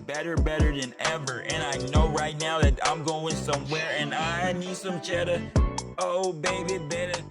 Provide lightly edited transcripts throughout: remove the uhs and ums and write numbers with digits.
better than ever. And I know right now that I'm going somewhere and I need some cheddar. Oh, baby, better.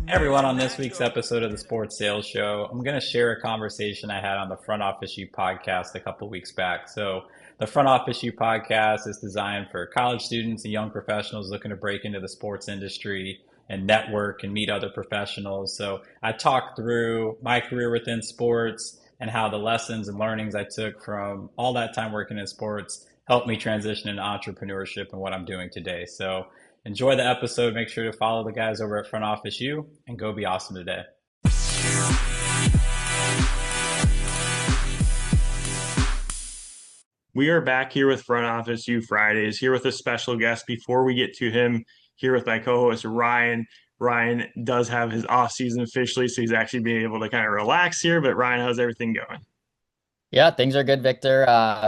Everyone, on this week's episode of the Sports Sales Show, I'm going to share a conversation I had on the Front Office U podcast a couple of weeks back. So, the Front Office U podcast is designed for college students and young professionals looking to break into the sports industry and network and meet other professionals. So, I talked through my career within sports and how the lessons and learnings I took from all that time working in sports helped me transition into entrepreneurship and what I'm doing today. So, enjoy the episode. Make sure to follow the guys over at Front Office U and go be awesome today. We are back here with Front Office U Fridays, here with a special guest. Before we get to him, here with my co-host Ryan. Ryan does have his off season officially, so he's actually being able to kind of relax here. But Ryan, how's everything going? Yeah, things are good, Victor.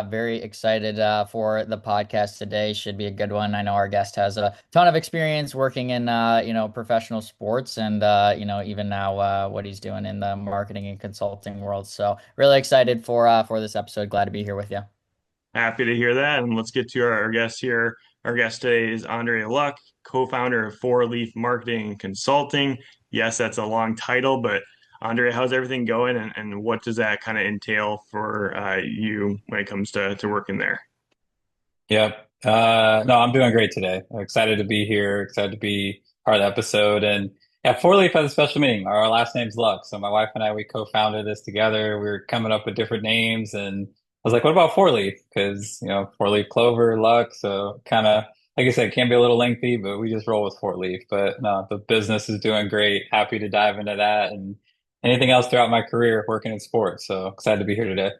Very excited for the podcast today. Should be a good one. I know our guest has a ton of experience working in professional sports and even now what he's doing in the marketing and consulting world. So really excited for this episode. Glad to be here with you. Happy to hear that. And let's get to our guest here. Our guest today is Andre Luck, co-founder of Four Leaf Marketing and Consulting. Yes, that's a long title, but Andre, how's everything going, and what does that kind of entail for you when it comes to working there? Yep. No, I'm doing great today. I'm excited to be here, excited to be part of the episode. And yeah, Four Leaf has a special meaning. Our last name's Luck. So my wife and I, we co-founded this together. We were coming up with different names, and I was like, what about Four Leaf? Because, Four Leaf Clover, Luck. So kind of, like I said, it can be a little lengthy, but we just roll with Four Leaf. But no, the business is doing great. Happy to dive into that and anything else throughout my career working in sports. So excited to be here today.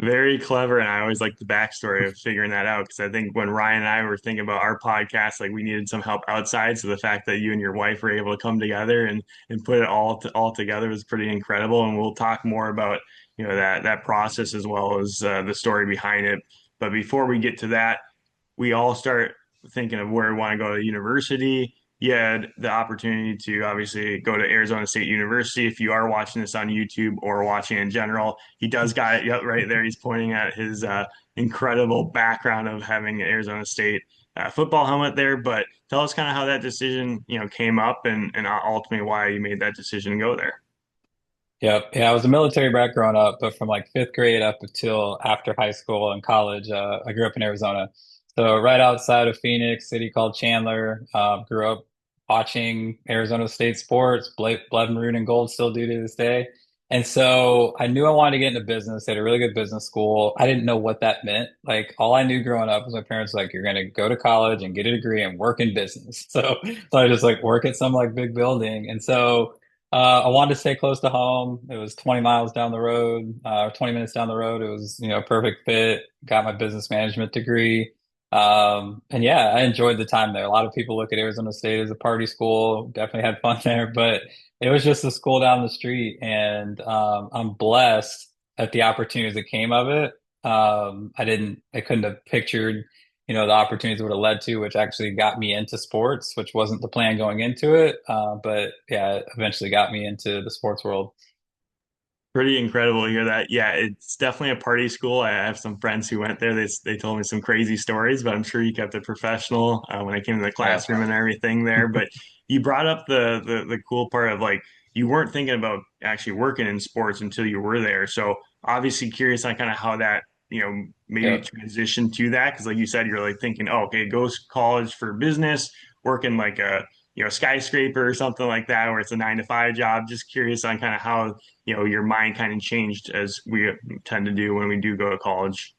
Very clever, and I always like the backstory of figuring that out because I think when Ryan and I were thinking about our podcast, like we needed some help outside. So the fact that you and your wife were able to come together and put it all together was pretty incredible. And we'll talk more about that process as well as the story behind it. But before we get to that, we all start thinking of where we want to go to university. You had the opportunity to obviously go to Arizona State University. If you are watching this on YouTube or watching in general, he does got it right there. He's pointing at his incredible background of having an Arizona State football helmet there. But tell us kind of how that decision, came up and ultimately why you made that decision to go there. Yep. Yeah, I was a military brat growing up, but from like fifth grade up until after high school and college, I grew up in Arizona. So right outside of Phoenix, city called Chandler. Grew up watching Arizona State sports, blood, maroon, and gold still do to this day. And so I knew I wanted to get into business. They had a really good business school. I didn't know what that meant. Like all I knew growing up was my parents were like, you're going to go to college and get a degree and work in business. So I just like work at some like big building. And so I wanted to stay close to home. It was 20 miles down the road, 20 minutes down the road. It was, perfect fit. Got my business management degree. And yeah, I enjoyed the time there. A lot of people look at Arizona State as a party school. Definitely had fun there, but it was just a school down the street. And I'm blessed at the opportunities that came of it. I couldn't have pictured the opportunities it would have led to, which actually got me into sports, which wasn't the plan going into it. But yeah, it eventually got me into the sports world. Pretty incredible to hear that. Yeah, it's definitely a party school. I have some friends who went there. They told me some crazy stories, but I'm sure you kept it professional when I came to the Yeah. classroom and everything there. But you brought up the cool part of like you weren't thinking about actually working in sports until you were there. So obviously curious on kind of how that maybe Yeah. transition to that because like you said, you're like thinking, oh, okay, go to college for business, working like a skyscraper or something like that, where it's a 9 to 5 job. Just curious on kind of how your mind kind of changed as we tend to do when we do go to college.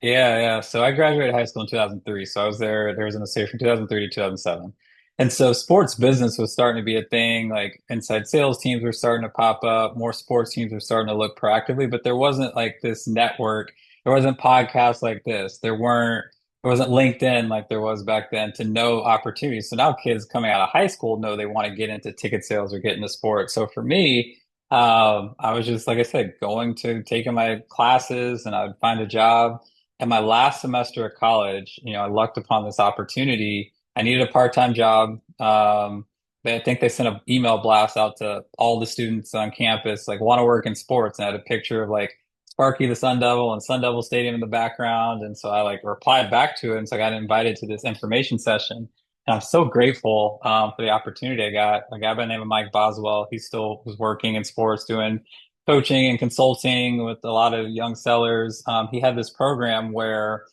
Yeah, yeah. So I graduated high school in 2003. So I was there was in the state from 2003 to 2007. And so sports business was starting to be a thing. Like inside sales teams were starting to pop up. More sports teams were starting to look proactively, but there wasn't like this network. There wasn't podcasts like this. There wasn't LinkedIn like there was back then to know opportunities. So now kids coming out of high school know they want to get into ticket sales or get into sports. So for me, I was just, like I said, going to taking my classes and I would find a job. And my last semester of college, I lucked upon this opportunity. I needed a part-time job. I think they sent an email blast out to all the students on campus, like want to work in sports, and I had a picture of like Sparky the Sun Devil and Sun Devil Stadium in the background. And so I like replied back to it. And so I got invited to this information session. And I'm so grateful for the opportunity I got. A guy by the name of Mike Boswell, he still was working in sports, doing coaching and consulting with a lot of young sellers. He had this program where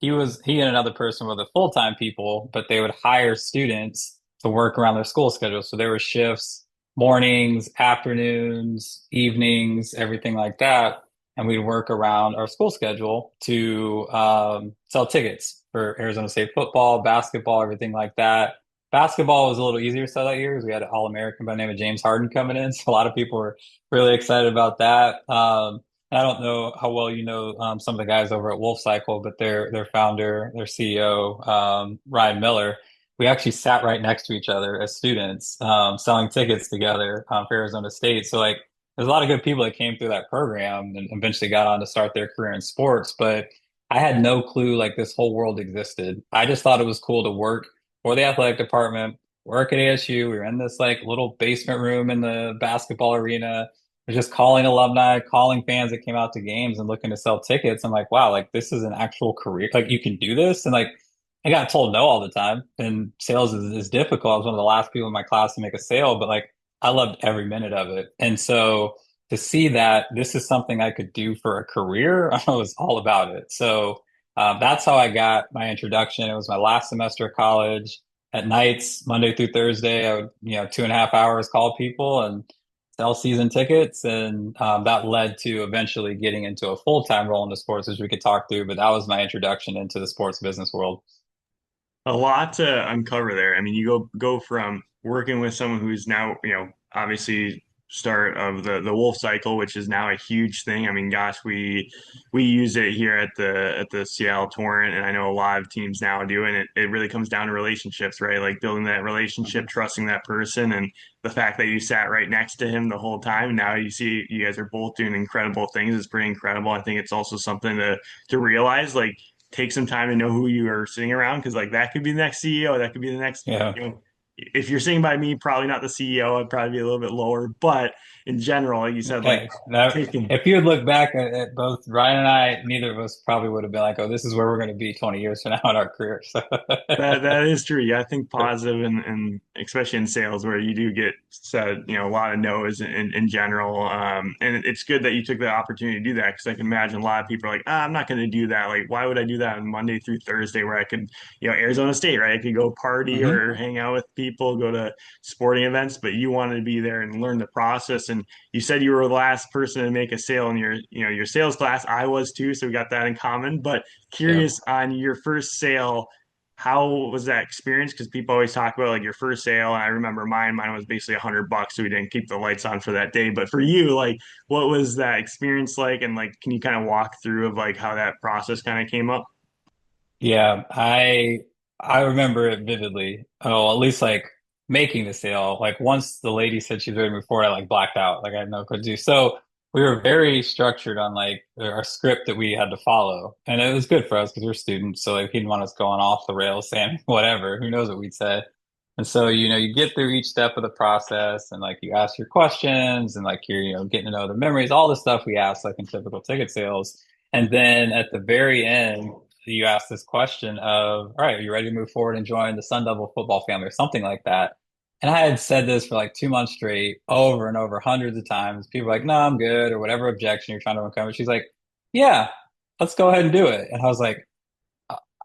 he and another person were the full-time people, but they would hire students to work around their school schedule. So there were shifts, mornings, afternoons, evenings, everything like that. And we'd work around our school schedule to sell tickets for Arizona State football, basketball, everything like that. Basketball was a little easier to sell that year because we had an All-American by the name of James Harden coming in. So a lot of people were really excited about that. I don't know how well you know some of the guys over at Wolf Cycle, but their founder, their CEO, Ryan Miller, we actually sat right next to each other as students, selling tickets together for Arizona State. So like, there's a lot of good people that came through that program and eventually got on to start their career in sports. But I had no clue like this whole world existed. I just thought it was cool to work for the athletic department, work at ASU. We were in this like little basement room in the basketball arena, was just calling alumni, calling fans that came out to games and looking to sell tickets. I'm like, wow, like this is an actual career. Like you can do this. And like I got told no all the time. And sales is difficult. I was one of the last people in my class to make a sale, but like I loved every minute of it. And so to see that this is something I could do for a career, I was all about it. So that's how I got my introduction. It was my last semester of college. At nights, Monday through Thursday, I would, 2.5 hours call people and sell season tickets. And that led to eventually getting into a full-time role in the sports, which we could talk through. But that was my introduction into the sports business world. A lot to uncover there. I mean, you go from working with someone who's now, obviously start of the Wolf Cycle, which is now a huge thing. I mean, gosh, we use it here at the Seattle Torrent, and I know a lot of teams now do, and it really comes down to relationships, right? Like building that relationship, trusting that person, and the fact that you sat right next to him the whole time. Now you see you guys are both doing incredible things. It's pretty incredible. I think it's also something to realize, like take some time to know who you are sitting around because like that could be the next CEO, that could be the next, Yeah. if you're sitting by me, probably not the CEO, I'd probably be a little bit lower. But in general, like you said, like Hey, now, taking if you would look back at both Ryan and I, neither of us probably would have been like, oh, this is where we're going to be 20 years from now in our career. So that is true. Yeah, I think positive and especially in sales where you do get said, a lot of no's in general. And it's good that you took the opportunity to do that because I can imagine a lot of people are like, I'm not going to do that. Like, why would I do that on Monday through Thursday where I could, Arizona State, right? I could go party Mhm. or hang out with people, go to sporting events, but you wanted to be there and learn the process. And you said you were the last person to make a sale in your sales class. I was too, so we got that in common. But Yeah. curious on your first sale, how was that experience? Because people always talk about like your first sale, and I remember mine was basically $100, so we didn't keep the lights on for that day. But for you, like, what was that experience like? And like, can you kind of walk through of like how that process kind of came up? Yeah, I remember it vividly. Oh, at least like making the sale. Like once the lady said she's ready to move forward, I like blacked out. Like I had no clue to do. So we were very structured on like our script that we had to follow. And it was good for us because we're students. So like he didn't want us going off the rails saying whatever. Who knows what we'd say. And so, you get through each step of the process and like you ask your questions and like you're, getting to know the memories, all the stuff we ask like in typical ticket sales. And then at the very end, you ask this question of, all right, are you ready to move forward and join the Sun Devil football family or something like that? And I had said this for like 2 months straight, over and over, hundreds of times. People were like, no, I'm good, or whatever objection you're trying to overcome. She's like, yeah, let's go ahead and do it. And I was like,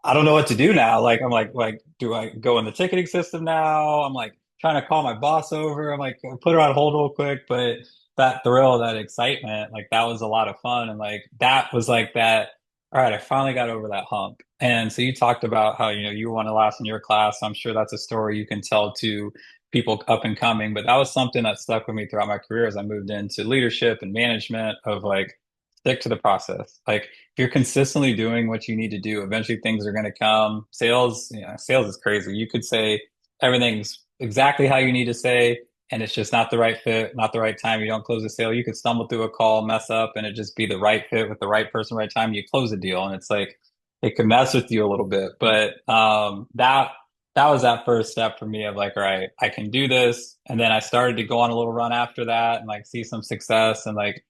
I don't know what to do now. Like, I'm like, do I go in the ticketing system now? I'm like trying to call my boss over. I'm like, put her on hold real quick. But that thrill, that excitement, like that was a lot of fun. And like, that was like that. All right, I finally got over that hump. And so you talked about how, you were one of the last in your class. I'm sure that's a story you can tell to people up and coming. But that was something that stuck with me throughout my career as I moved into leadership and management of like, stick to the process. Like, if you're consistently doing what you need to do, eventually things are going to come. Sales, sales is crazy. You could say everything's exactly how you need to say, and it's just not the right fit, not the right time. You don't close the sale. You could stumble through a call, mess up, and it just be the right fit with the right person, right time. You close the deal, and it's like it could mess with you a little bit. But that was that first step for me of like, all right, I can do this. And then I started to go on a little run after that and like see some success and like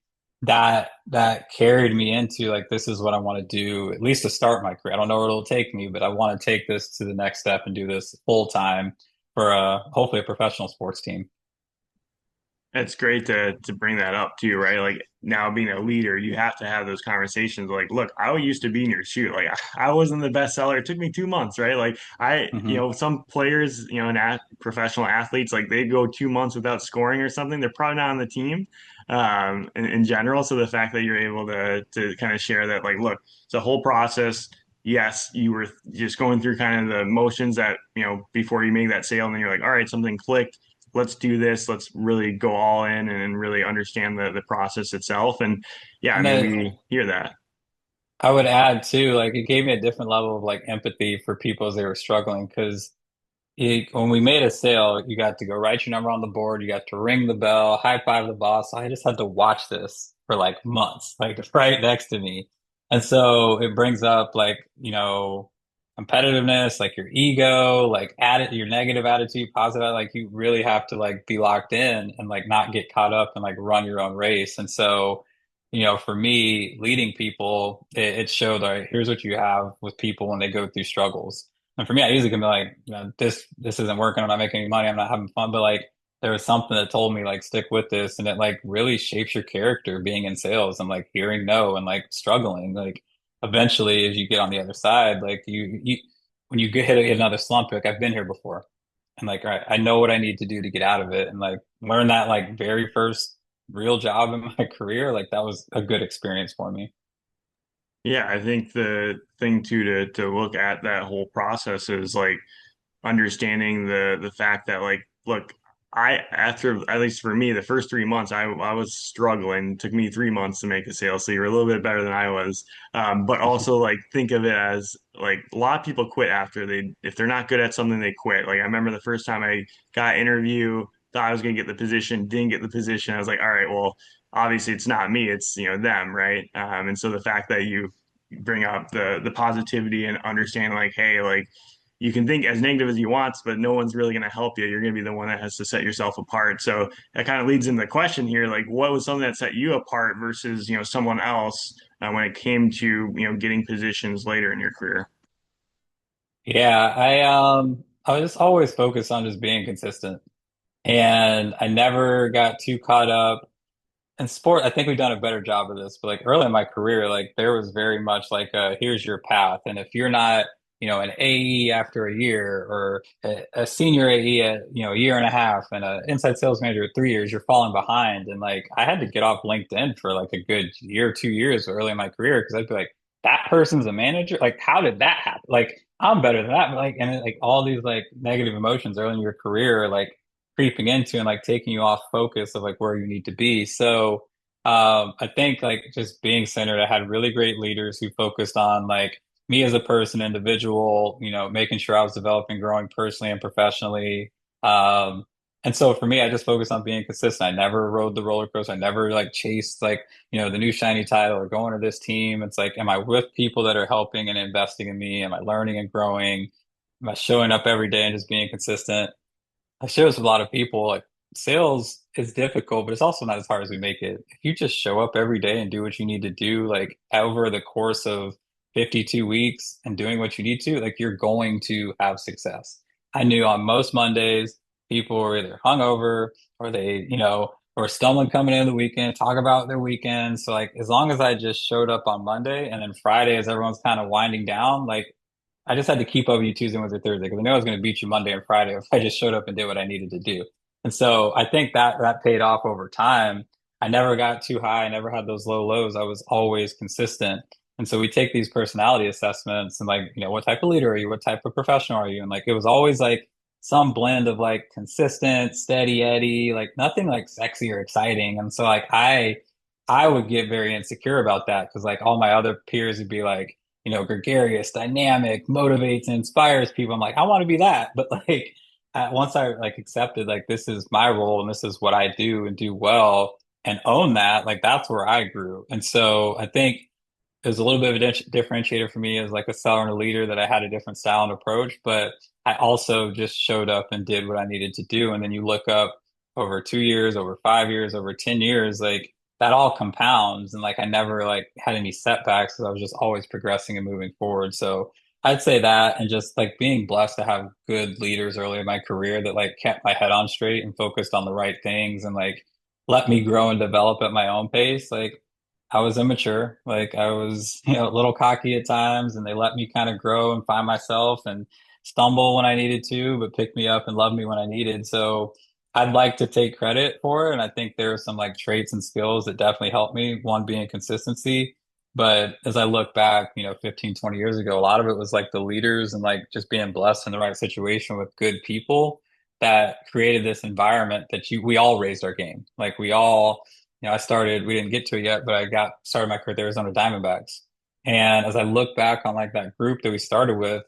that carried me into like this is what I want to do at least to start my career. I don't know where it'll take me, but I want to take this to the next step and do this full time for hopefully a professional sports team. It's great to bring that up too, right? Like now being a leader, you have to have those conversations. Like, look, I used to be in your shoe. Like I wasn't the best seller. It took me 2 months, right? Like Hmm. some players, and professional athletes, like they go 2 months without scoring or something. They're probably not on the team, in general. So the fact that you're able to kind of share that, like, look, it's a whole process. Yes, you were just going through kind of the motions that, before you make that sale, and then you're like, all right, something clicked, let's do this. Let's really go all in and really understand the process itself. And yeah, I And mean, then we hear that. I would add too, like it gave me a different level of like empathy for people as they were struggling because when we made a sale, you got to go write your number on the board, you got to ring the bell, high five the boss. I just had to watch this for like months, like right next to me. And so it brings up like, competitiveness, like your ego, like your negative attitude, positive, like you really have to like be locked in and like not get caught up and like run your own race. And so, for me, leading people, it showed like here's what you have with people when they go through struggles. And for me, I usually can be like, this isn't working. I'm not making any money. I'm not having fun. But like, there was something that told me like, stick with this, and it like really shapes your character being in sales and like hearing no and like struggling. Like, eventually, as you get on the other side, like when you hit another slump, like I've been here before, and like I know what I need to do to get out of it, and like learn that like very first real job in my career. Like that was a good experience for me. Yeah, I think the thing too to look at that whole process is like understanding the fact that, like, look, I, after, at least for me, the first 3 months I was struggling. It took me 3 months to make a sale, so you're a little bit better than I was. But also, like, think of it as like a lot of people quit after they, if they're not good at something, they quit. Like I remember the first time I got an interview, thought I was gonna get the position, didn't get the position. I was like, all right, well, obviously it's not me, it's them, right? And so the fact that you bring up the positivity and understand, like, hey, like, you can think as negative as you want, but no one's really going to help you. You're going to be the one that has to set yourself apart. So that kind of leads into the question here, like, what was something that set you apart versus, someone else, when it came to, getting positions later in your career? Yeah, I was always focused on just being consistent. And I never got too caught up in sport. I think we've done a better job of this, but like early in my career, like there was very much like here's your path. And if you're not, an AE after a year or a senior AE at, a year and a half and an inside sales manager at 3 years, you're falling behind. And like I had to get off LinkedIn for like a good year, 2 years early in my career because I'd be like, that person's a manager. Like, how did that happen? Like, I'm better than that. But like, and like all these like negative emotions early in your career, like creeping into and like taking you off focus of like where you need to be. So I think like just being centered, I had really great leaders who focused on like me as a person, individual, making sure I was developing, growing personally and professionally. Um, and so for me, I just focused on being consistent. I never rode the roller coaster. I never like chased like, the new shiny title or going to this team. It's like, am I with people that are helping and investing in me? Am I learning and growing? Am I showing up every day and just being consistent? I share this with a lot of people. Like sales is difficult, but it's also not as hard as we make it. If you just show up every day and do what you need to do, like over the course of 52 weeks and doing what you need to, like you're going to have success. I knew on most Mondays, people were either hungover or they, or stumbling coming into the weekend, talk about their weekend. So like as long as I just showed up on Monday and then Friday as everyone's kind of winding down, like I just had to keep up with you Tuesday, Wednesday, Thursday because I knew I was going to beat you Monday and Friday if I just showed up and did what I needed to do. And so I think that paid off over time. I never got too high. I never had those low lows. I was always consistent. And so we take these personality assessments and like, what type of leader are you? What type of professional are you? And like, it was always like some blend of like consistent, steady Eddie, like nothing like sexy or exciting. And so like, I would get very insecure about that because like all my other peers would be like, gregarious, dynamic, motivates and inspires people. I'm like, I want to be that. But like, once I like accepted, like, this is my role and this is what I do and do well and own that, like, that's where I grew. And so I think it was a little bit of a differentiator for me as like a seller and a leader that I had a different style and approach, but I also just showed up and did what I needed to do. And then you look up over 2 years, over 5 years, over 10 years, like that all compounds, and like I never like had any setbacks because I was just always progressing and moving forward. So I'd say that, and just like being blessed to have good leaders early in my career that like kept my head on straight and focused on the right things and like let me grow and develop at my own pace. Like I was immature, like I was, a little cocky at times, and they let me kind of grow and find myself and stumble when I needed to, but pick me up and love me when I needed. So I'd like to take credit for it. And I think there are some like traits and skills that definitely helped me, one being consistency. But as I look back, 15, 20 years ago, a lot of it was like the leaders and like just being blessed in the right situation with good people that created this environment that we all raised our game. Like we all, I started, we didn't get to it yet, but I got started my career at the Arizona Diamondbacks. And as I look back on like that group that we started with,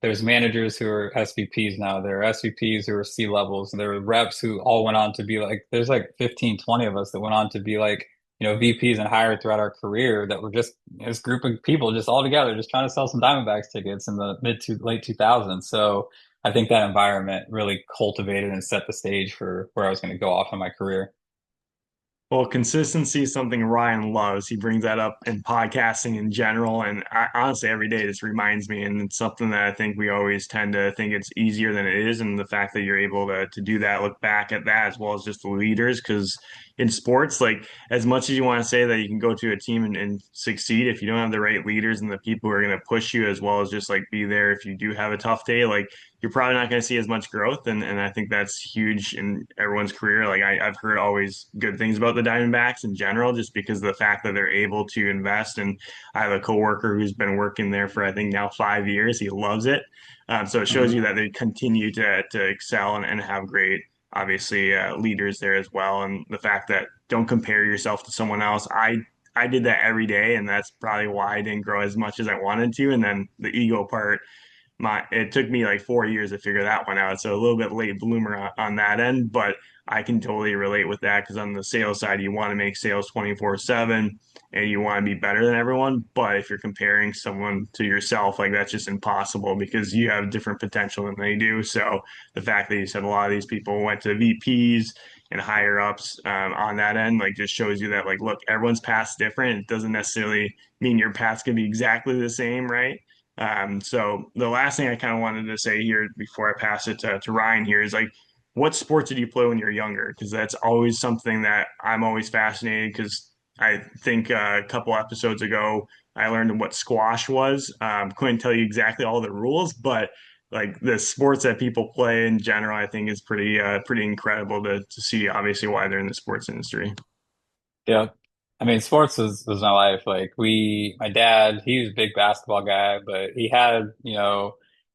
there's managers who are SVPs now. There are SVPs who are C levels. And there were reps who all went on to be like, there's like 15, 20 of us that went on to be like, VPs and higher throughout our career that were just this group of people just all together, just trying to sell some Diamondbacks tickets in the mid to late 2000s. So I think that environment really cultivated and set the stage for where I was going to go off in my career. Well, consistency is something Ryan loves. He brings that up in podcasting in general. And honestly, every day this reminds me. And it's something that I think we always tend to think it's easier than it is. And the fact that you're able to do that, look back at that as well as just the leaders. Because in sports, like as much as you want to say that you can go to a team and succeed, if you don't have the right leaders and the people who are going to push you as well as just like be there if you do have a tough day, like you're probably not going to see as much growth. And I think that's huge in everyone's career. Like I've heard always good things about the Diamondbacks in general, just because of the fact that they're able to invest. And I have a coworker who's been working there for, I think now 5 years. He loves it. So it shows you Mhm. that they continue to excel and have great, obviously, leaders there as well. And the fact that don't compare yourself to someone else. I did that every day, and that's probably why I didn't grow as much as I wanted to. And then the ego part, it took me like 4 years to figure that one out. So a little bit late bloomer on that end, but I can totally relate with that because on the sales side, you want to make sales 24/7 and you want to be better than everyone. But if you're comparing someone to yourself, like that's just impossible because you have different potential than they do. So the fact that you said a lot of these people went to VPs and higher ups on that end, like just shows you that, like, look, everyone's path's different. It doesn't necessarily mean your path's going to be exactly the same, right? So the last thing I kind of wanted to say here before I pass it to Ryan here is like, what sports did you play when you were younger? Because that's always something that I'm always fascinated because I think a couple episodes ago I learned what squash was. Couldn't tell you exactly all the rules, but like the sports that people play in general, I think is pretty incredible to see. Obviously, why they're in the sports industry. Yeah. I mean, sports was my life. Like my dad, he was a big basketball guy, but he had,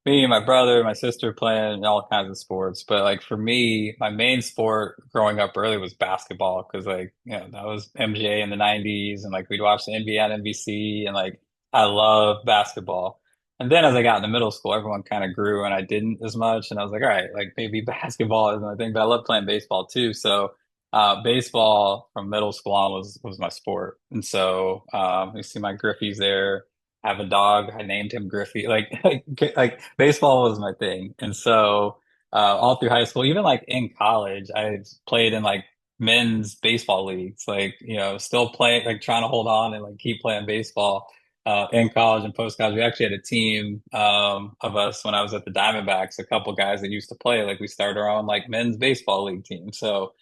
me and my brother, my sister playing all kinds of sports. But like for me, my main sport growing up early was basketball because like, that was MJ in the 90s and like we'd watch the NBA on NBC and like I love basketball. And then as I got into middle school, everyone kind of grew and I didn't as much. And I was like, all right, like maybe basketball isn't my thing, but I love playing baseball too. So baseball from middle school on was my sport, and so you see my Griffies there. I have a dog. I named him Griffey. Like baseball was my thing, and so all through high school, even like in college, I played in like men's baseball leagues. Like still playing, like trying to hold on and like keep playing baseball. In college and post college, we actually had a team of us when I was at the Diamondbacks. A couple guys that used to play. Like we started our own like men's baseball league team. So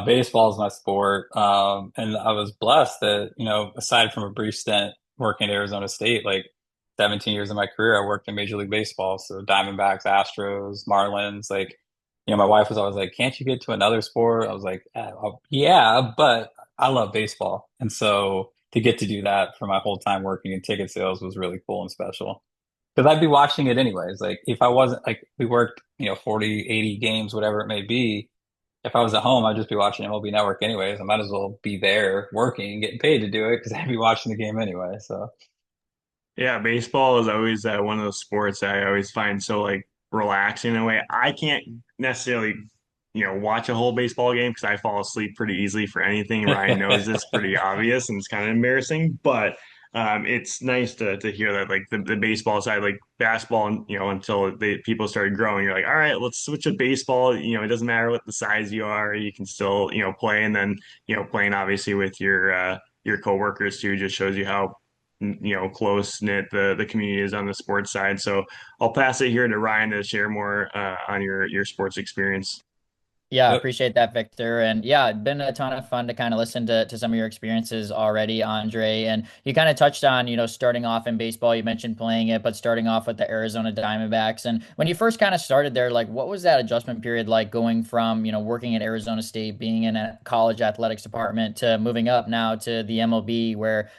baseball is my sport. And I was blessed that, aside from a brief stint working at Arizona State, like 17 years of my career, I worked in Major League Baseball. So Diamondbacks, Astros, Marlins, like, my wife was always like, can't you get to another sport? I was like, yeah, but I love baseball. And so to get to do that for my whole time working in ticket sales was really cool and special. Because I'd be watching it anyways. Like if I wasn't like we worked, 40, 80 games, whatever it may be, if I was at home, I'd just be watching MLB Network anyways. I might as well be there working, getting paid to do it because I'd be watching the game anyway. So Yeah, baseball is always one of those sports that I always find so like relaxing in a way. I can't necessarily, watch a whole baseball game because I fall asleep pretty easily for anything. Ryan knows this, pretty obvious, and it's kind of embarrassing. But it's nice to hear that like the baseball side, like basketball, and until people started growing, you're like, all right, let's switch to baseball. It doesn't matter what the size you are, you can still play, and then playing obviously with your coworkers too just shows you how close knit the community is on the sports side. So I'll pass it here to Ryan to share more on your sports experience. Yeah, Yep. appreciate that, Victor. And yeah, it's been a ton of fun to kind of listen to some of your experiences already, Andre. And you kind of touched on, starting off in baseball. You mentioned playing it, but starting off with the Arizona Diamondbacks. And when you first kind of started there, like what was that adjustment period like going from, working at Arizona State, being in a college athletics department to moving up now to the MLB where,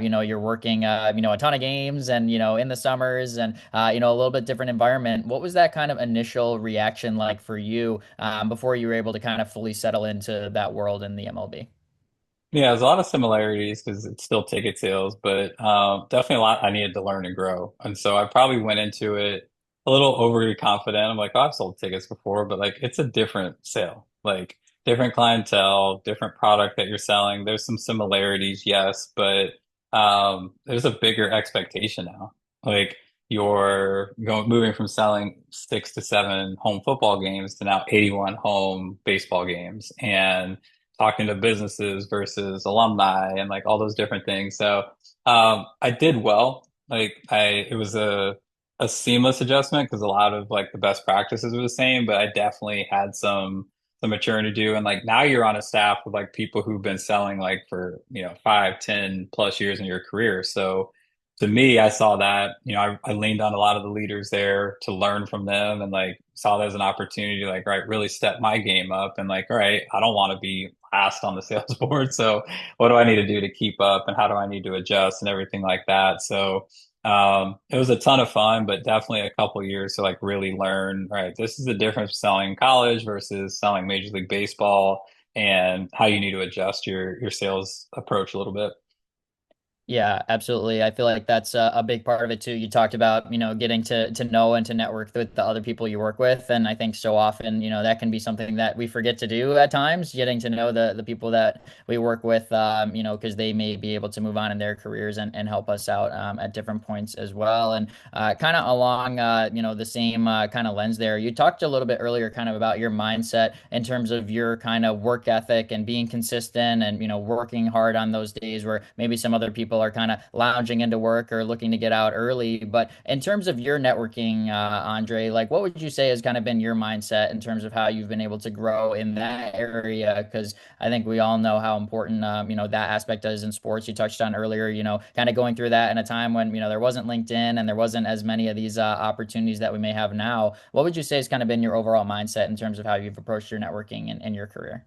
you're working, a ton of games and, in the summers and, a little bit different environment. What was that kind of initial reaction like for you before you were able to kind of fully settle into that world in the MLB? Yeah, there's a lot of similarities because it's still ticket sales, but definitely a lot I needed to learn and grow. And so I probably went into it a little overly confident. I'm like, oh, I've sold tickets before, but like it's a different sale, like different clientele, different product that you're selling. There's some similarities, yes, but there's a bigger expectation now. Like you're going moving from selling 6 to 7 home football games to now 81 home baseball games. And talking to businesses versus alumni and like all those different things. So I did well. Like it was a seamless adjustment because a lot of like the best practices were the same, but I definitely had some maturing to do. And like now you're on a staff with like people who've been selling like for 5, 10 plus years in your career. So to me, I saw that, I leaned on a lot of the leaders there to learn from them and like saw that as an opportunity to like, right, really step my game up and like, all right, I don't want to be last on the sales board. So what do I need to do to keep up and how do I need to adjust and everything like that? So it was a ton of fun, but definitely a couple years to like really learn, right, this is the difference selling college versus selling Major League Baseball and how you need to adjust your sales approach a little bit. Yeah, absolutely. I feel like that's a big part of it too. You talked about, getting to know and to network with the other people you work with. And I think so often, that can be something that we forget to do at times, getting to know the people that we work with, because they may be able to move on in their careers and help us out at different points as well. And kind of along, the same kind of lens there, you talked a little bit earlier kind of about your mindset in terms of your kind of work ethic and being consistent and, working hard on those days where maybe some other people are kind of lounging into work or looking to get out early. But in terms of your networking, Andre, like what would you say has kind of been your mindset in terms of how you've been able to grow in that area? Because I think we all know how important, that aspect is in sports. You touched on earlier, kind of going through that in a time when, there wasn't LinkedIn and there wasn't as many of these opportunities that we may have now. What would you say has kind of been your overall mindset in terms of how you've approached your networking in your career?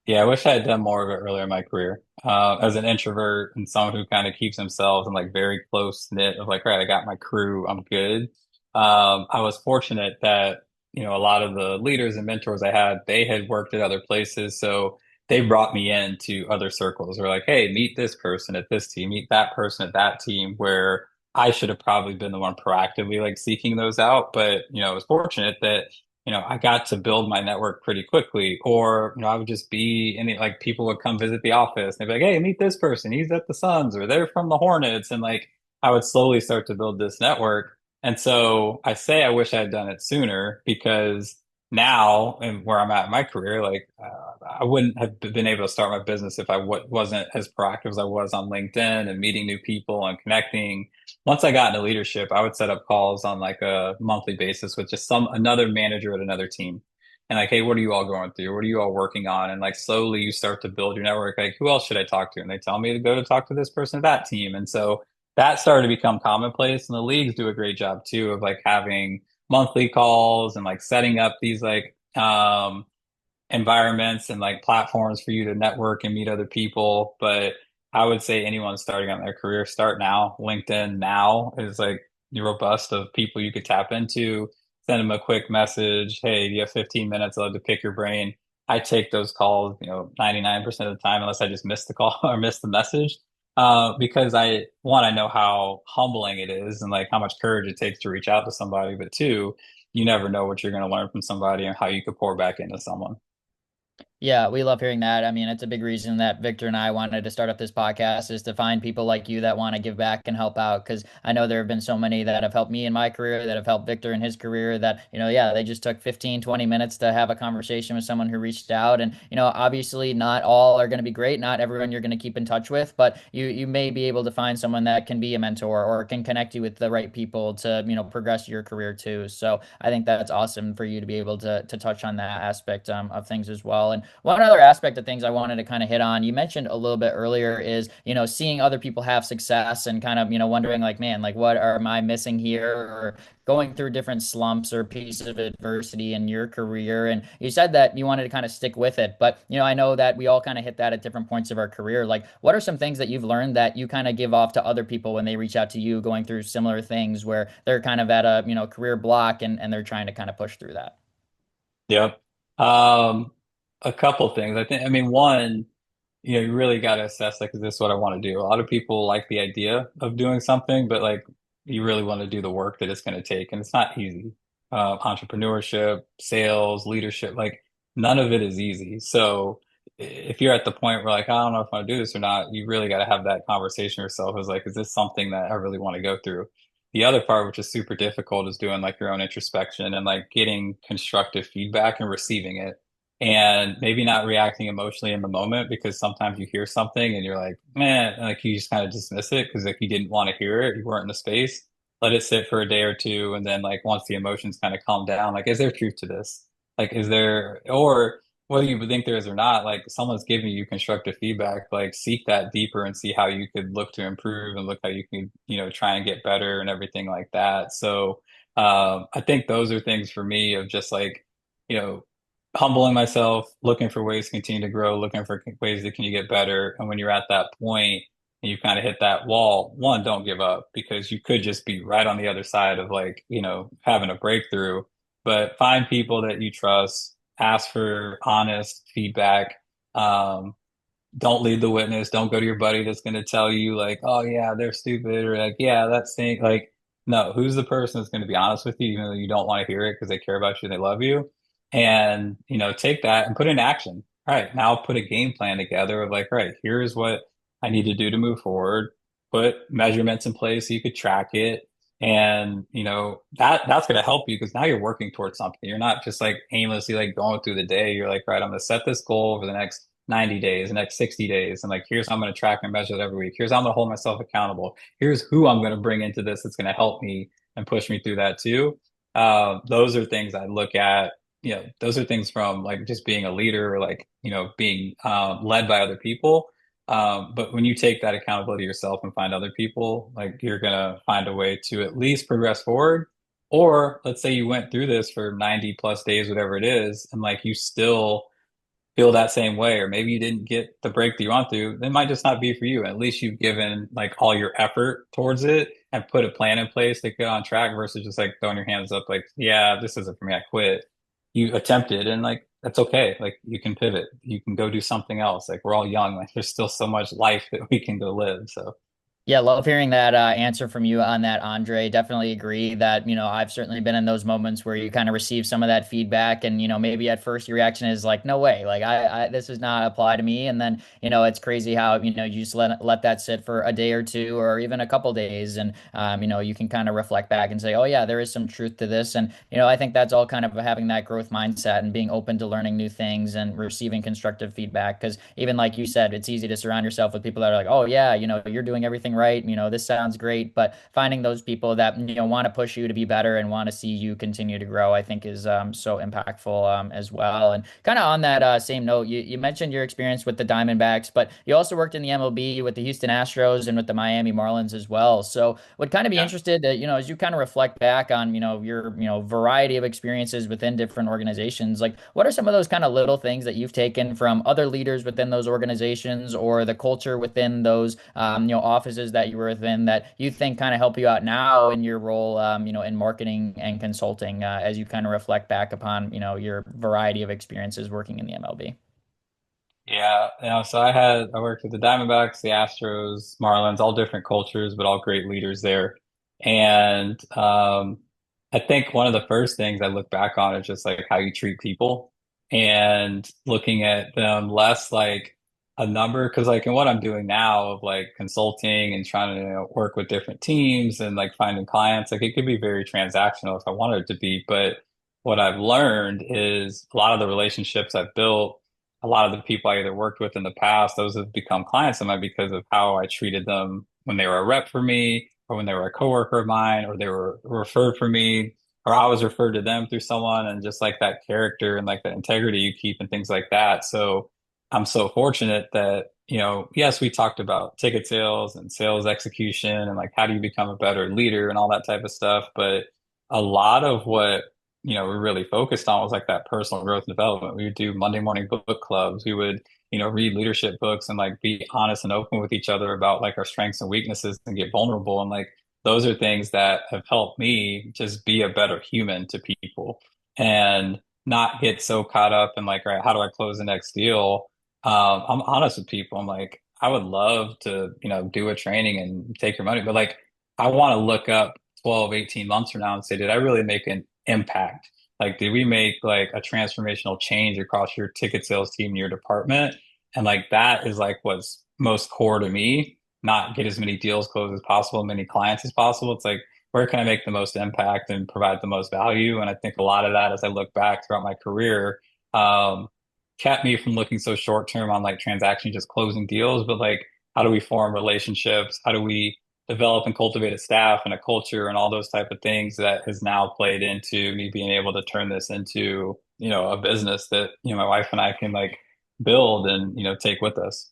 Yeah, I wish I had done more of it earlier in my career. As an introvert and someone who kind of keeps themselves in like very close knit of like, right, I got my crew, I'm good. I was fortunate that, a lot of the leaders and mentors I had, they had worked at other places. So they brought me into other circles. They're like, hey, meet this person at this team, meet that person at that team, where I should have probably been the one proactively like seeking those out. But, I was fortunate that I got to build my network pretty quickly. Or, I would just be in it, like people would come visit the office and they'd be like, hey, meet this person. He's at the Suns or they're from the Hornets. And like I would slowly start to build this network. And so I say I wish I had done it sooner because now and where I'm at in my career, like I wouldn't have been able to start my business if I wasn't as proactive as I was on LinkedIn and meeting new people and connecting. Once I got into leadership, I would set up calls on like a monthly basis with just another manager at another team. And like, hey, what are you all going through? What are you all working on? And like slowly you start to build your network. Like, who else should I talk to? And they tell me to go to talk to this person at that team. And so that started to become commonplace. And the leagues do a great job too of like having monthly calls and like setting up these like environments and like platforms for you to network and meet other people. But I would say anyone starting on their career, start now. LinkedIn now is like the robust of people you could tap into. Send them a quick message. Hey, do you have 15 minutes? I'd love to pick your brain. I take those calls, 99% of the time, unless I just missed the call or missed the message. Because I know how humbling it is and like how much courage it takes to reach out to somebody. But two, you never know what you're going to learn from somebody and how you could pour back into someone. Yeah, we love hearing that. I mean, it's a big reason that Victor and I wanted to start up this podcast is to find people like you that want to give back and help out. Because I know there have been so many that have helped me in my career, that have helped Victor in his career, that, yeah, they just took 15, 20 minutes to have a conversation with someone who reached out. And, obviously not all are going to be great. Not everyone you're going to keep in touch with, but you may be able to find someone that can be a mentor or can connect you with the right people to, progress your career too. So I think that's awesome for you to be able to touch on that aspect of things as well. And one other aspect of things I wanted to kind of hit on, you mentioned a little bit earlier, is, seeing other people have success and kind of, wondering like, man, like what am I missing here? Or going through different slumps or pieces of adversity in your career. And you said that you wanted to kind of stick with it. But, I know that we all kind of hit that at different points of our career. Like, what are some things that you've learned that you kind of give off to other people when they reach out to you going through similar things where they're kind of at a, career block and they're trying to kind of push through that? Yep. Um, a couple things. I mean, one, you really got to assess like, is this what I want to do? A lot of people like the idea of doing something, but like, you really want to do the work that it's going to take, and it's not easy. Entrepreneurship, sales, leadership, like none of it is easy. So if you're at the point where like, I don't know if I want to do this or not, you really got to have that conversation with yourself. Is like, is this something that I really want to go through? The other part, which is super difficult, is doing like your own introspection and like getting constructive feedback and receiving it and maybe not reacting emotionally in the moment because sometimes you hear something and you're like, man, like you just kind of dismiss it because like you didn't want to hear it, you weren't in the space. Let it sit for a day or two, and then like once the emotions kind of calm down, like is there truth to this? Like is there, or whether you think there is or not, like someone's giving you constructive feedback, like seek that deeper and see how you could look to improve and look how you can, try and get better and everything like that. So I think those are things for me of just like, you know, humbling myself, looking for ways to continue to grow, looking for ways that can you get better. And when you're at that point and you kind of hit that wall, one, don't give up because you could just be right on the other side of like, having a breakthrough. But find people that you trust, ask for honest feedback. Um, don't lead the witness. Don't go to your buddy that's going to tell you like, oh yeah, they're stupid or like, yeah, that stink. Like, no, who's the person that's going to be honest with you, even though you don't want to hear it because they care about you and they love you? And, take that and put it in action. All right, now put a game plan together of like, all right, here's what I need to do to move forward. Put measurements in place so you could track it. And, that's going to help you because now you're working towards something. You're not just like aimlessly like going through the day. You're like, right, I'm going to set this goal over the next 90 days, the next 60 days. And like, here's how I'm going to track and measure it every week. Here's how I'm going to hold myself accountable. Here's who I'm going to bring into this that's going to help me and push me through that too. Those are things I look at. Those are things from like just being a leader or like, being led by other people. But when you take that accountability yourself and find other people, like you're going to find a way to at least progress forward. Or let's say you went through this for 90 plus days, whatever it is, and like you still feel that same way, or maybe you didn't get the breakthrough you want to, it might just not be for you. At least you've given like all your effort towards it and put a plan in place to get on track versus just like throwing your hands up like, yeah, this isn't for me, I quit. You attempted and like that's okay. Like you can pivot. You can go do something else. Like we're all young. Like there's still so much life that we can go live. So Yeah, love hearing that answer from you on that, Andre. Definitely agree that, I've certainly been in those moments where you kind of receive some of that feedback and, maybe at first your reaction is like, no way, like this does not apply to me. And then, it's crazy how, you just let that sit for a day or two or even a couple days. And, you can kind of reflect back and say, oh yeah, there is some truth to this. And, I think that's all kind of having that growth mindset and being open to learning new things and receiving constructive feedback. Because even like you said, it's easy to surround yourself with people that are like, oh yeah, you're doing everything right. This sounds great, but finding those people that, want to push you to be better and want to see you continue to grow, I think is so impactful as well. And kind of on that same note, you mentioned your experience with the Diamondbacks, but you also worked in the MLB with the Houston Astros and with the Miami Marlins as well. So would kind of be Yeah. interested to, as you kind of reflect back on, your, variety of experiences within different organizations, like what are some of those kind of little things that you've taken from other leaders within those organizations or the culture within those, offices that you were within that you think kind of help you out now in your role, in marketing and consulting, as you kind of reflect back upon, your variety of experiences working in the MLB? yeah, so I worked with the Diamondbacks, the Astros, Marlins, all different cultures, but all great leaders there. And I think one of the first things I look back on is just like how you treat people. and looking at them less like a number. Because like in what I'm doing now of like consulting and trying to, work with different teams and like finding clients, like it could be very transactional if I wanted it to be. But what I've learned is a lot of the relationships I've built, a lot of the people I either worked with in the past, those have become clients of mine because of how I treated them when they were a rep for me, or when they were a coworker of mine, or they were referred for me, or I was referred to them through someone, and just like that character and like that integrity you keep and things like that. So I'm so fortunate that, yes, we talked about ticket sales and sales execution and like how do you become a better leader and all that type of stuff. But a lot of what, we really focused on was like that personal growth and development. We would do Monday morning book clubs. We would, read leadership books and like be honest and open with each other about like our strengths and weaknesses and get vulnerable. And like those are things that have helped me just be a better human to people and not get so caught up in like, all right, how do I close the next deal? I'm honest with people. I'm like, I would love to, do a training and take your money, but like, I want to look up 12, 18 months from now and say, did I really make an impact? Like, did we make like a transformational change across your ticket sales team in your department? And like, that is like what's most core to me, not get as many deals closed as possible, many clients as possible. It's like, where can I make the most impact and provide the most value? And I think a lot of that, as I look back throughout my career, um, kept me from looking so short term on like transactions, just closing deals, but like how do we form relationships? How do we develop and cultivate a staff and a culture and all those type of things that has now played into me being able to turn this into, a business that, my wife and I can like build and, take with us.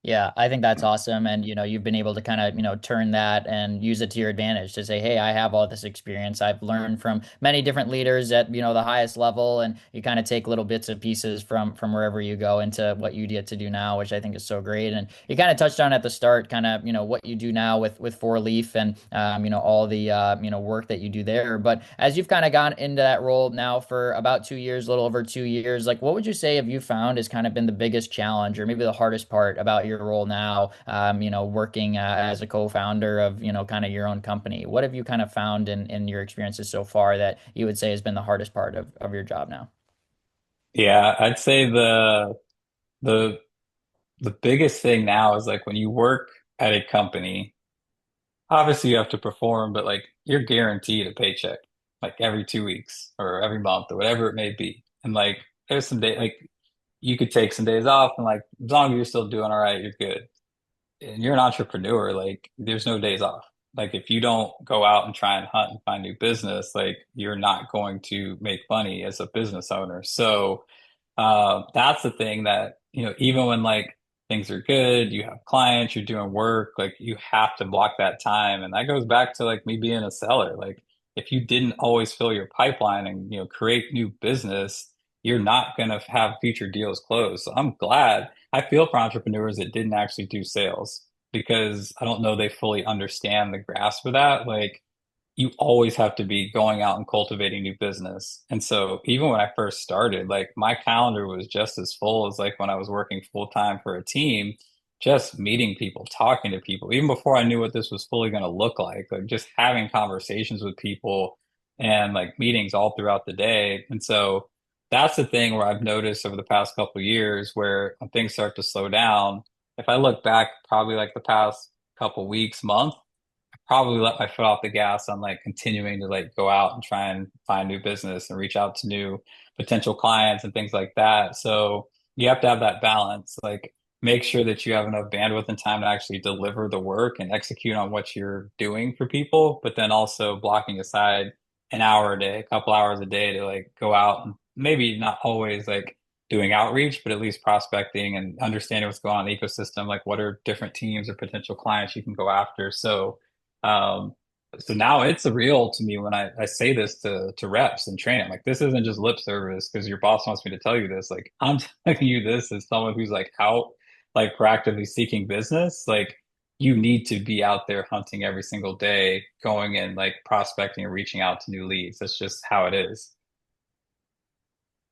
Yeah, I think that's awesome. And, you've been able to kind of, turn that and use it to your advantage to say, hey, I have all this experience. I've learned from many different leaders at, the highest level. And you kind of take little bits and pieces from wherever you go into what you get to do now, which I think is so great. And you kind of touched on at the start, kind of, what you do now with Four Leaf and, all the, work that you do there. But as you've kind of gone into that role now for about 2 years, a little over 2 years, like what would you say have you found has kind of been the biggest challenge or maybe the hardest part about your role now, working as a co-founder of, kind of your own company? What have you kind of found in your experiences so far that you would say has been the hardest part of your job now? Yeah, I'd say the the biggest thing now is like when you work at a company, obviously you have to perform, but like you're guaranteed a paycheck like every 2 weeks or every month or whatever it may be. And like there's some day like you could take some days off and like as long as you're still doing all right, you're good. And you're an entrepreneur, like there's no days off. Like if you don't go out and try and hunt and find new business, like you're not going to make money as a business owner. So that's the thing that, even when like things are good, you have clients, you're doing work, like you have to block that time. And that goes back to like me being a seller. Like if you didn't always fill your pipeline and, create new business, you're not going to have future deals closed. So I'm glad. I feel for entrepreneurs that didn't actually do sales because I don't know they fully understand the grasp of that. Like you always have to be going out and cultivating new business. And so even when I first started, like my calendar was just as full as like when I was working full time for a team, just meeting people, talking to people, even before I knew what this was fully going to look like just having conversations with people and like meetings all throughout the day. And so that's the thing where I've noticed over the past couple of years where when things start to slow down, if I look back probably like the past couple weeks, month, probably let my foot off the gas on like continuing to like go out and try and find new business and reach out to new potential clients and things like that. So you have to have that balance, like make sure that you have enough bandwidth and time to actually deliver the work and execute on what you're doing for people, but then also blocking aside an hour a day, a couple hours a day to like go out and maybe not always like doing outreach, but at least prospecting and understanding what's going on in the ecosystem, like what are different teams or potential clients you can go after. um, so now it's real to me when I say this to reps and train. I'm like, this isn't just lip service because your boss wants me to tell you this. Like, I'm telling you this as someone who's like out, like proactively seeking business. Like, you need to be out there hunting every single day, going and like prospecting and reaching out to new leads. That's just how it is.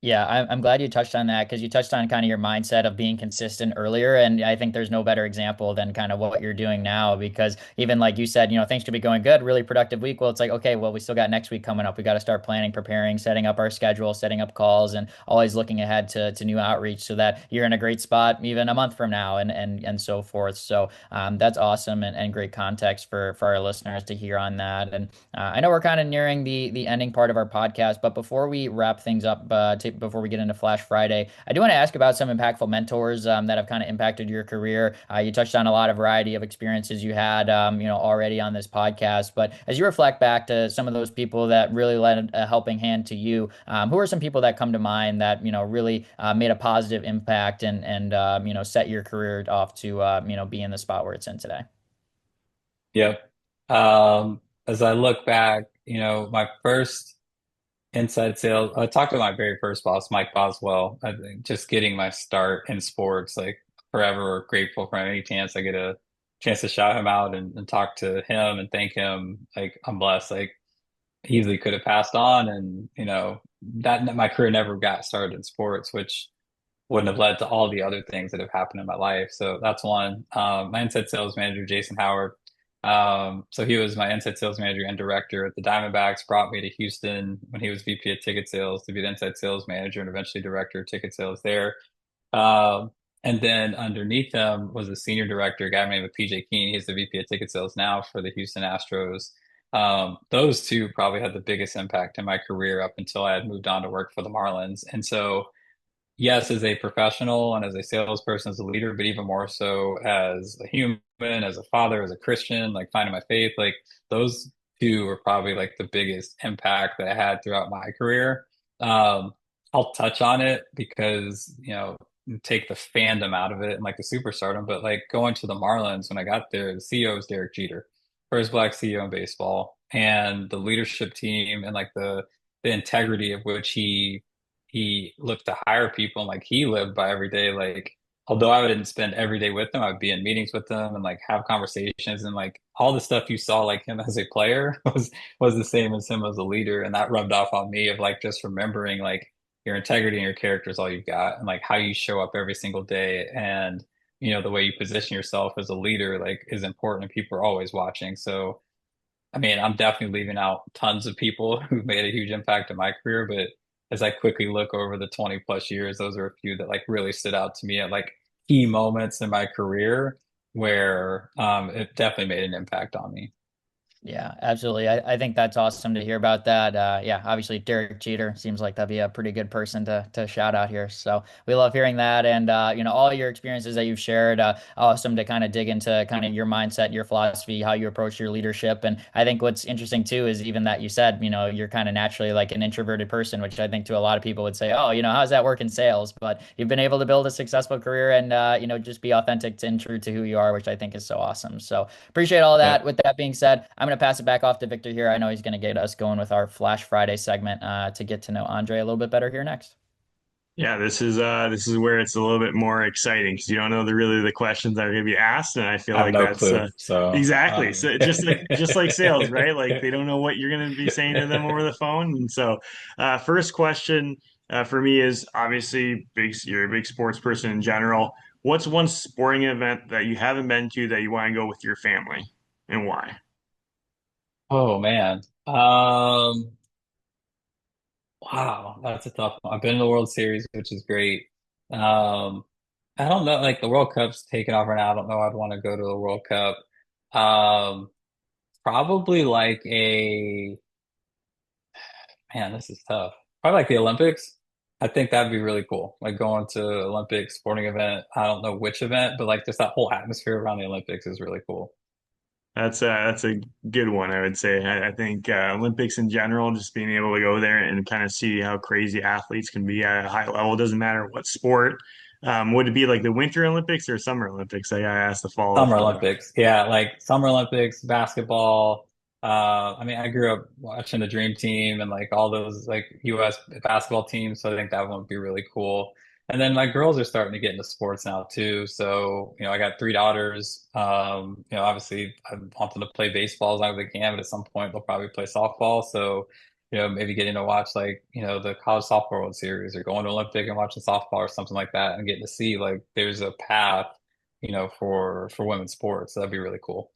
Yeah, I'm glad you touched on that because you touched on kind of your mindset of being consistent earlier. And I think there's no better example than kind of what you're doing now because even like you said, things could be going good, really productive week. Well, it's like, okay, well, we still got next week coming up. We got to start planning, preparing, setting up our schedule, setting up calls, and always looking ahead to new outreach so that you're in a great spot even a month from now and so forth. So that's awesome and great context for our listeners to hear on that. And I know we're kind of nearing the ending part of our podcast, but before we wrap things up, before we get into Flash Friday, I do want to ask about some impactful mentors that have kind of impacted your career. You touched on a lot of variety of experiences you had, already on this podcast. But as you reflect back to some of those people that really lent a helping hand to you, who are some people that come to mind that really made a positive impact and set your career off to be in the spot where it's in today? Yep. As I look back, my first inside sales, I talked to my very first boss, Mike Boswell. I think just getting my start in sports, like forever grateful for any chance I get a chance to shout him out and talk to him and thank him. Like I'm blessed. Like he easily could have passed on, and that my career never got started in sports, which wouldn't have led to all the other things that have happened in my life. So that's one. My inside sales manager, Jason Howard. So he was my inside sales manager and director at the Diamondbacks, brought me to Houston when he was VP of ticket sales to be the inside sales manager and eventually director of ticket sales there. Um, and then underneath him was a senior director, a guy named PJ Keene. He's the VP of ticket sales now for the Houston Astros. Those two probably had the biggest impact in my career up until I had moved on to work for the Marlins. And so yes, as a professional and as a salesperson, as a leader, but even more so as a human, as a father, as a Christian, like finding my faith, like those two were probably like the biggest impact that I had throughout my career. Um, I'll touch on it because, take the fandom out of it and like the superstardom, but like going to the Marlins when I got there, the CEO was Derek Jeter, first black CEO in baseball, and the leadership team and like the integrity of which he looked to hire people and like he lived by every day. Like, although I didn't spend every day with them, I'd be in meetings with them and like have conversations and like all the stuff you saw like him as a player was the same as him as a leader. And that rubbed off on me of like just remembering like your integrity and your character is all you've got and like how you show up every single day and the way you position yourself as a leader like is important and people are always watching. So I mean, I'm definitely leaving out tons of people who've made a huge impact in my career, but as I quickly look over the 20 plus years, those are a few that like really stood out to me at like key moments in my career where it definitely made an impact on me. Yeah, absolutely. I think that's awesome to hear about that. Yeah, obviously Derek Jeter seems like that'd be a pretty good person to shout out here. So we love hearing that, and all your experiences that you've shared. Awesome to kind of dig into kind of your mindset, your philosophy, how you approach your leadership. And I think what's interesting too is even that you said, you're kind of naturally like an introverted person, which I think to a lot of people would say, oh, how's that work in sales? But you've been able to build a successful career and just be authentic and true to who you are, which I think is so awesome. So appreciate all Yeah, that. With that being said, I'm going to pass it back off to Victor here. I know he's going to get us going with our Flash Friday segment to get to know Andre a little bit better here next. Yeah, this is where it's a little bit more exciting because you don't know the questions that are going to be asked, and I feel I have like no that's clue. So, exactly so just like sales, right? Like they don't know what you're going to be saying to them over the phone, and so first question for me is obviously big. You're a big sports person in general. What's one sporting event that you haven't been to that you want to go with your family, and why? oh man. Wow, that's a tough one. I've been in the World Series, which is great. Um, I don't know, like the World Cup's taken off right now. I don't know I'd want to go to the World Cup. Um, Probably like a man, this is tough. Probably like the Olympics. I think that'd be really cool. Like going to Olympic sporting event. I don't know which event, but like just that whole atmosphere around the Olympics is really cool. That's a good one, I would say. I think Olympics in general, just being able to go there and kind of see how crazy athletes can be at a high level, doesn't matter what sport. Would it be like the Winter Olympics or Summer Olympics? I got asked the follow-up Summer to that. Olympics. Yeah, like Summer Olympics, basketball. I mean, I grew up watching the Dream Team and like all those like US basketball teams, so I think that one would be really cool. And then my girls are starting to get into sports now too. So, I got three daughters. Obviously I want them to play baseball as long as they can, but at some point they'll probably play softball. So maybe getting to watch like, the college softball World Series or going to Olympic and watching softball or something like that and getting to see like there's a path, for women's sports. So that'd be really cool.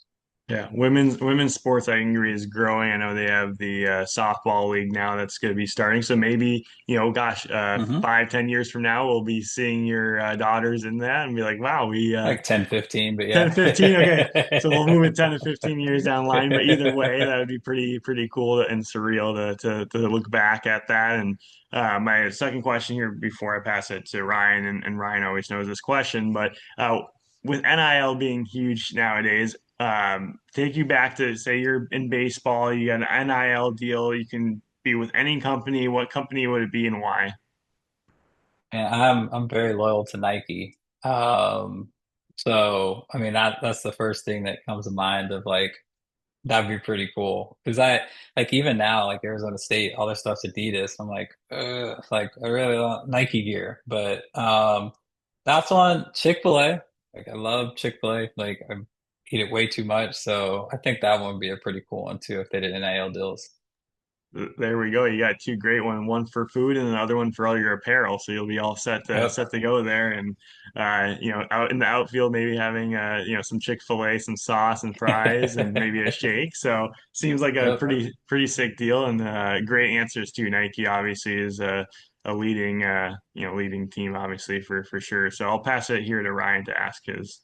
Yeah, women's sports, I agree, is growing. I know they have the softball league now that's going to be starting. So maybe, gosh, Hmm. 5, 10 years from now, we'll be seeing your daughters in that and be like, wow, we Like 10, 15, but 10, yeah. 15. Okay. So we'll move it 10 to 15 years down the line. But either way, that would be pretty cool and surreal to look back at that. And my second question here before I pass it to Ryan, and Ryan always knows this question, but with NIL being huge nowadays, take you back to say you're in baseball, you got an NIL deal, you can be with any company. What company would it be and why? And I'm very loyal to Nike. So I mean that's the first thing that comes to mind of like that'd be pretty cool. Because I like even now, like Arizona State, all their stuff's Adidas. I'm like, like I really want Nike gear. But that's one Chick-fil-A. Like I love Chick-fil-A. Like I eat it way too much. So I think that one would be a pretty cool one too if they did NIL deals. There we go. You got two great one for food and another one for all your apparel. So you'll be all Yep. set to go there. And out in the outfield, maybe having some Chick-fil-A, some sauce and fries, and maybe a shake. So seems like a Yep. pretty sick deal. And great answers too. Nike obviously is a leading leading team obviously for sure. So I'll pass it here to Ryan to ask his.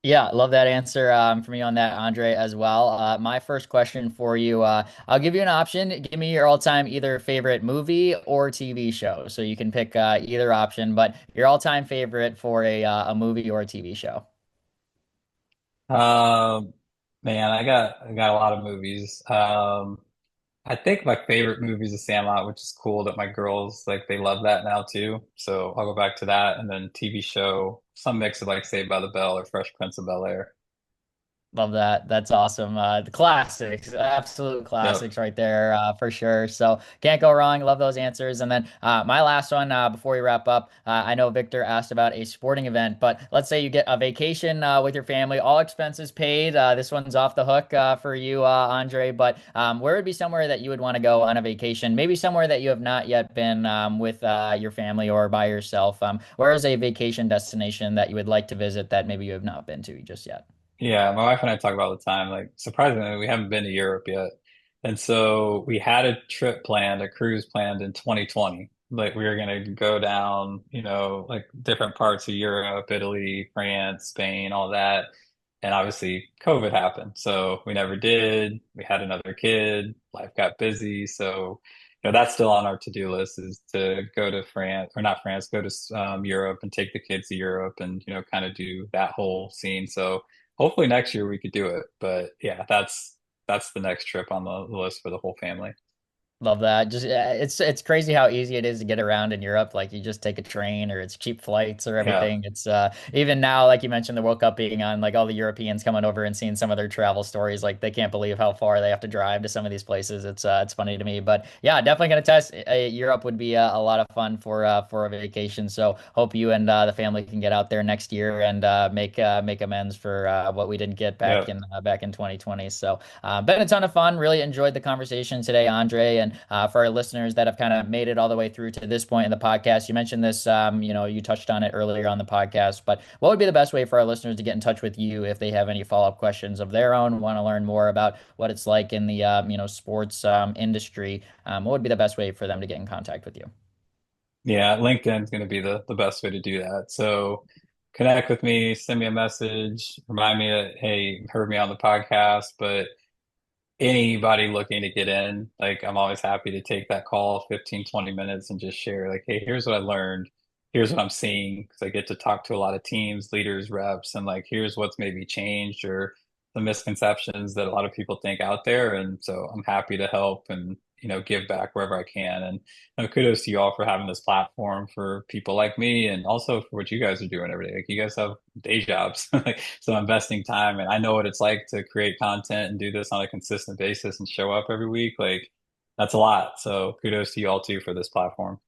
Yeah, love that answer from you on that, Andre, as well. My first question for you, I'll give you an option. Give me your all-time either favorite movie or TV show. So you can pick either option, but your all-time favorite for a movie or a TV show. Um, Man, I got a lot of movies. I think my favorite movie is The Sandlot, which is cool that my girls like they love that now too. So I'll go back to that, and then TV show, some mix of like Saved by the Bell or Fresh Prince of Bel-Air. Love that. That's awesome. The classics, absolute Yep. classics right there, for sure. So can't go wrong. Love those answers. And then my last one, before we wrap up, I know Victor asked about a sporting event, but let's say you get a vacation with your family, all expenses paid. This one's off the hook for you, Andre. But where would be somewhere that you would want to go on a vacation? Maybe somewhere that you have not yet been with your family or by yourself. Where is a vacation destination that you would like to visit that maybe you have not been to just yet? Yeah, my wife and I talk about all the time. Like, surprisingly, we haven't been to Europe yet. And so we had a trip planned, a cruise planned in 2020. Like, we were going to go down, like different parts of Europe, Italy, France, Spain, all that. And obviously, COVID happened. So we never did. We had another kid, life got busy. So, that's still on our to-do list is to go to France, or not France, go to Europe and take the kids to Europe and, kind of do that whole scene. So, hopefully next year we could do it. But yeah, that's the next trip on the list for the whole family. Love that. Just it's crazy how easy it is to get around in Europe. Like you just take a train or it's cheap flights or Yeah. everything. It's even now, like you mentioned, the World Cup being on, like all the Europeans coming over and seeing some of their travel stories. Like they can't believe how far they have to drive to some of these places. It's funny to me. But yeah, definitely gonna test. Europe would be a lot of fun for a vacation. So hope you and the family can get out there next year and make amends for what we didn't get Yeah. back in 2020. So been a ton of fun. Really enjoyed the conversation today, Andre. And for our listeners that have kind of made it all the way through to this point in the podcast, you mentioned this, you touched on it earlier on the podcast, but what would be the best way for our listeners to get in touch with you if they have any follow-up questions of their own, want to learn more about what it's like in the, sports industry? What would be the best way for them to get in contact with you? Yeah, LinkedIn is going to be the best way to do that. So connect with me, send me a message, remind me that, hey, you heard me on the podcast, but anybody looking to get in, like I'm always happy to take that call 15, 20 minutes and just share like, hey, here's what I learned. Here's what I'm seeing. Because I get to talk to a lot of teams, leaders, reps, and like here's what's maybe changed or the misconceptions that a lot of people think out there. And so I'm happy to help and give back wherever I can. And kudos to you all for having this platform for people like me and also for what you guys are doing every day. Like you guys have day jobs. Like, so investing time and I know what it's like to create content and do this on a consistent basis and show up every week. Like that's a lot. So kudos to you all too for this platform.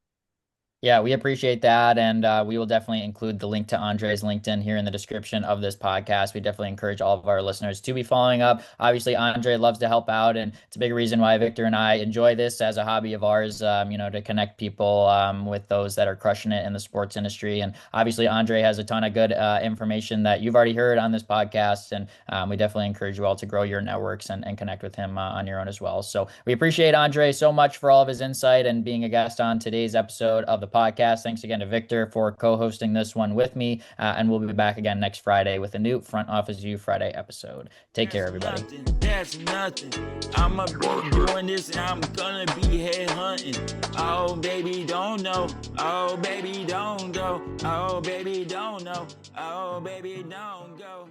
Yeah, we appreciate that. And we will definitely include the link to Andre's LinkedIn here in the description of this podcast. We definitely encourage all of our listeners to be following up. Obviously, Andre loves to help out, and it's a big reason why Victor and I enjoy this as a hobby of ours, to connect people with those that are crushing it in the sports industry. And obviously, Andre has a ton of good information that you've already heard on this podcast. And we definitely encourage you all to grow your networks and connect with him on your own as well. So we appreciate Andre so much for all of his insight and being a guest on today's episode of the podcast. Thanks again to Victor for co-hosting this one with me. And we'll be back again next Friday with a new Front Office View Friday episode. Take care, everybody. That's nothing. I'ma be doing this and I'm gonna be head hunting. Oh, baby, don't know. Oh, baby, don't go. Oh, baby, don't know. Oh, baby, don't go.